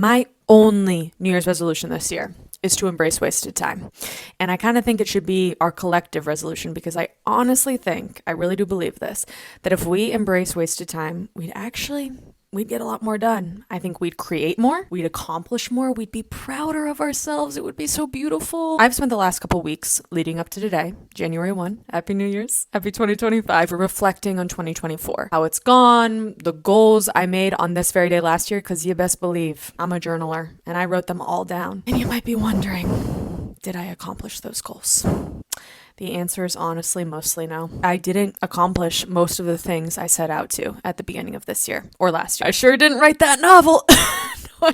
My only New Year's resolution this year is to embrace wasted time. And I kind of think it should be our collective resolution, because I honestly think, I really do believe this, that if we embrace wasted time, we'd get a lot more done. I think we'd create more, we'd accomplish more, we'd be prouder of ourselves. It would be so beautiful. I've spent the last couple weeks leading up to today, January 1, Happy New Year's, Happy 2025, reflecting on 2024, how it's gone, the goals I made on this very day last year, because you best believe I'm a journaler and I wrote them all down. And you might be wondering, did I accomplish those goals? The answer is honestly mostly no. I didn't accomplish most of the things I set out to at the beginning of this year or last year. I sure didn't write that novel. No,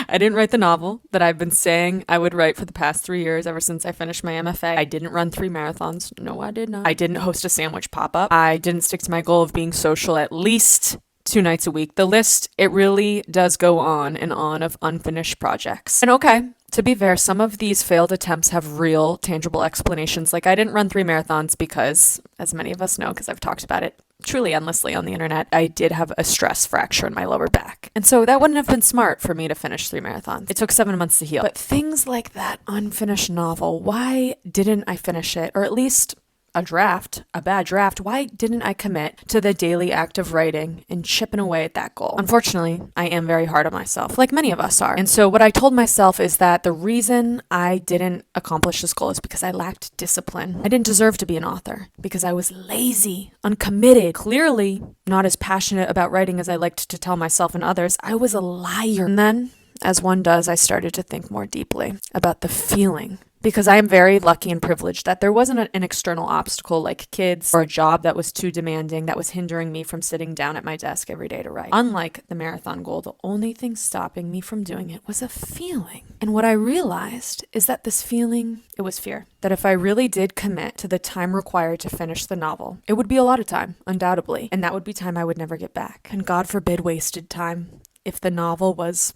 I didn't write the novel that I've been saying I would write for the past 3 years, ever since I finished my MFA. I didn't run 3 marathons. No, I did not. I didn't host a sandwich pop-up. I didn't stick to my goal of being social at least 2 nights a week. The list, it really does go on and on of unfinished projects. And okay, to be fair, some of these failed attempts have real, tangible explanations. Like, I didn't run 3 marathons because, as many of us know, because I've talked about it truly endlessly on the internet, I did have a stress fracture in my lower back. And so that wouldn't have been smart for me to finish 3 marathons. It took 7 months to heal. But things like that unfinished novel, why didn't I finish it? Or at least a bad draft, why didn't I commit to the daily act of writing and chipping away at that goal? Unfortunately, I am very hard on myself, like many of us are. And so what I told myself is that the reason I didn't accomplish this goal is because I lacked discipline. I didn't deserve to be an author because I was lazy, uncommitted, clearly not as passionate about writing as I liked to tell myself and others. I was a liar. And then, as one does, I started to think more deeply about the feeling, because I am very lucky and privileged that there wasn't an external obstacle like kids or a job that was too demanding that was hindering me from sitting down at my desk every day to write. Unlike the marathon goal, the only thing stopping me from doing it was a feeling. And what I realized is that this feeling, it was fear. That if I really did commit to the time required to finish the novel, it would be a lot of time, undoubtedly. And that would be time I would never get back. And God forbid wasted time if the novel was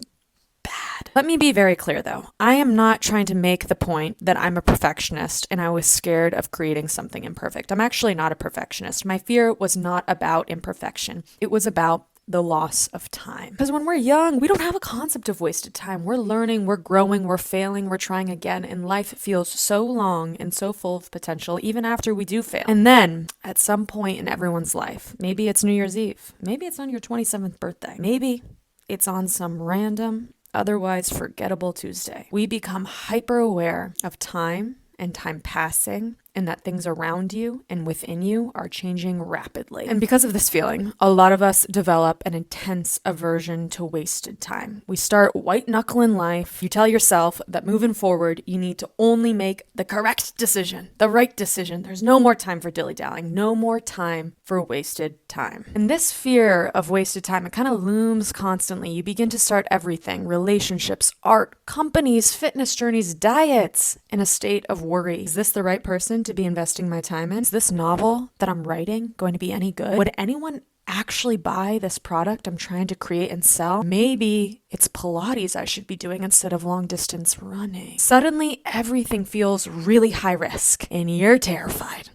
bad. Let me be very clear though. I am not trying to make the point that I'm a perfectionist and I was scared of creating something imperfect. I'm actually not a perfectionist. My fear was not about imperfection. It was about the loss of time. Because when we're young, we don't have a concept of wasted time. We're learning, we're growing, we're failing, we're trying again, and life feels so long and so full of potential even after we do fail. And then, at some point in everyone's life, maybe it's New Year's Eve, maybe it's on your 27th birthday, maybe it's on some random, otherwise forgettable Tuesday, we become hyper aware of time and time passing, and that things around you and within you are changing rapidly. And because of this feeling, a lot of us develop an intense aversion to wasted time. We start white-knuckling life. You tell yourself that moving forward, you need to only make the correct decision, the right decision. There's no more time for dilly-dallying, no more time for wasted time. And this fear of wasted time, it kind of looms constantly. You begin to start everything, relationships, art, companies, fitness journeys, diets, in a state of worry. Is this the right person to be investing my time in? Is this novel that I'm writing going to be any good? Would anyone actually buy this product I'm trying to create and sell? Maybe it's Pilates I should be doing instead of long distance running. Suddenly, everything feels really high risk and you're terrified.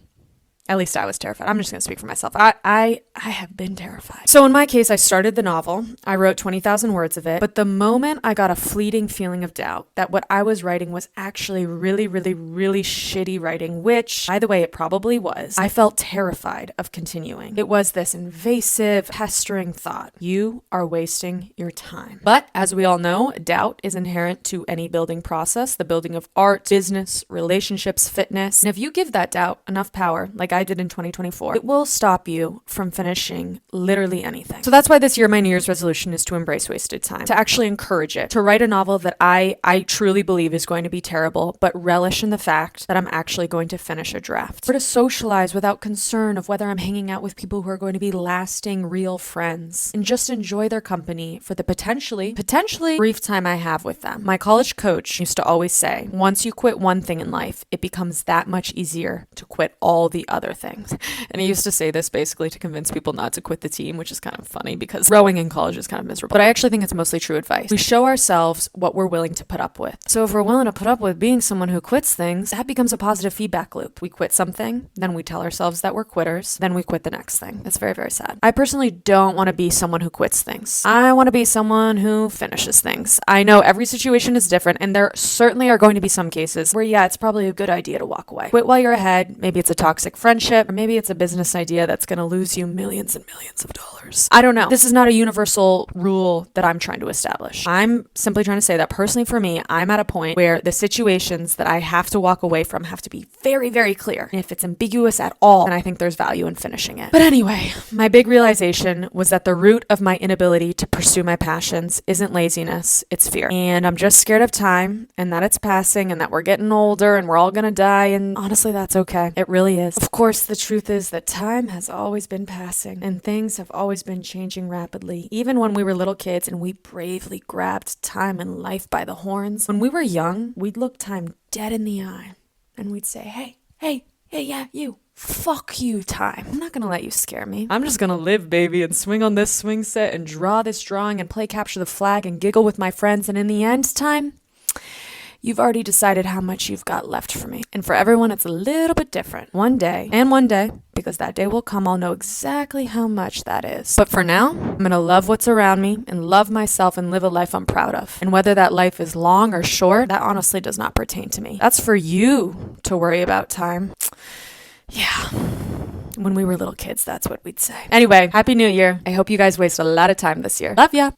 At least I was terrified. I'm just going to speak for myself. I have been terrified. So in my case, I started the novel. I wrote 20,000 words of it. But the moment I got a fleeting feeling of doubt that what I was writing was actually really, really, really shitty writing, which, by the way, it probably was, I felt terrified of continuing. It was this invasive, pestering thought. You are wasting your time. But as we all know, doubt is inherent to any building process, the building of art, business, relationships, fitness. And if you give that doubt enough power, like I did in 2024, it will stop you from finishing literally anything. So that's why this year my New Year's resolution is to embrace wasted time, to actually encourage it, to write a novel that I truly believe is going to be terrible, but relish in the fact that I'm actually going to finish a draft, or to socialize without concern of whether I'm hanging out with people who are going to be lasting, real friends, and just enjoy their company for the potentially brief time I have with them. My college coach used to always say, once you quit one thing in life, it becomes that much easier to quit all the others. other things. And he used to say this basically to convince people not to quit the team, which is kind of funny because rowing in college is kind of miserable. But I actually think it's mostly true advice. We show ourselves what we're willing to put up with. So if we're willing to put up with being someone who quits things, that becomes a positive feedback loop. We quit something, then we tell ourselves that we're quitters, then we quit the next thing. It's very, very sad. I personally don't want to be someone who quits things. I want to be someone who finishes things. I know every situation is different, and there certainly are going to be some cases where, yeah, it's probably a good idea to walk away. Quit while you're ahead. Maybe it's a toxic friendship, or maybe it's a business idea that's going to lose you millions and millions of dollars. I don't know. This is not a universal rule that I'm trying to establish. I'm simply trying to say that personally for me, I'm at a point where the situations that I have to walk away from have to be very, very clear. And if it's ambiguous at all, then I think there's value in finishing it. But anyway, my big realization was that the root of my inability to pursue my passions isn't laziness, it's fear. And I'm just scared of time and that it's passing and that we're getting older and we're all gonna die, and honestly, that's okay. It really is. Of course, the truth is that time has always been passing and things have always been changing rapidly. Even when we were little kids and we bravely grabbed time and life by the horns, when we were young, we'd look time dead in the eye and we'd say, hey, yeah, you. Fuck you, time. I'm not gonna let you scare me. I'm just gonna live, baby, and swing on this swing set and draw this drawing and play capture the flag and giggle with my friends, and in the end, time, you've already decided how much you've got left for me. And for everyone, it's a little bit different. One day, because that day will come, I'll know exactly how much that is. But for now, I'm gonna love what's around me and love myself and live a life I'm proud of. And whether that life is long or short, that honestly does not pertain to me. That's for you to worry about, time. Yeah. When we were little kids, that's what we'd say. Anyway, Happy New Year. I hope you guys waste a lot of time this year. Love ya.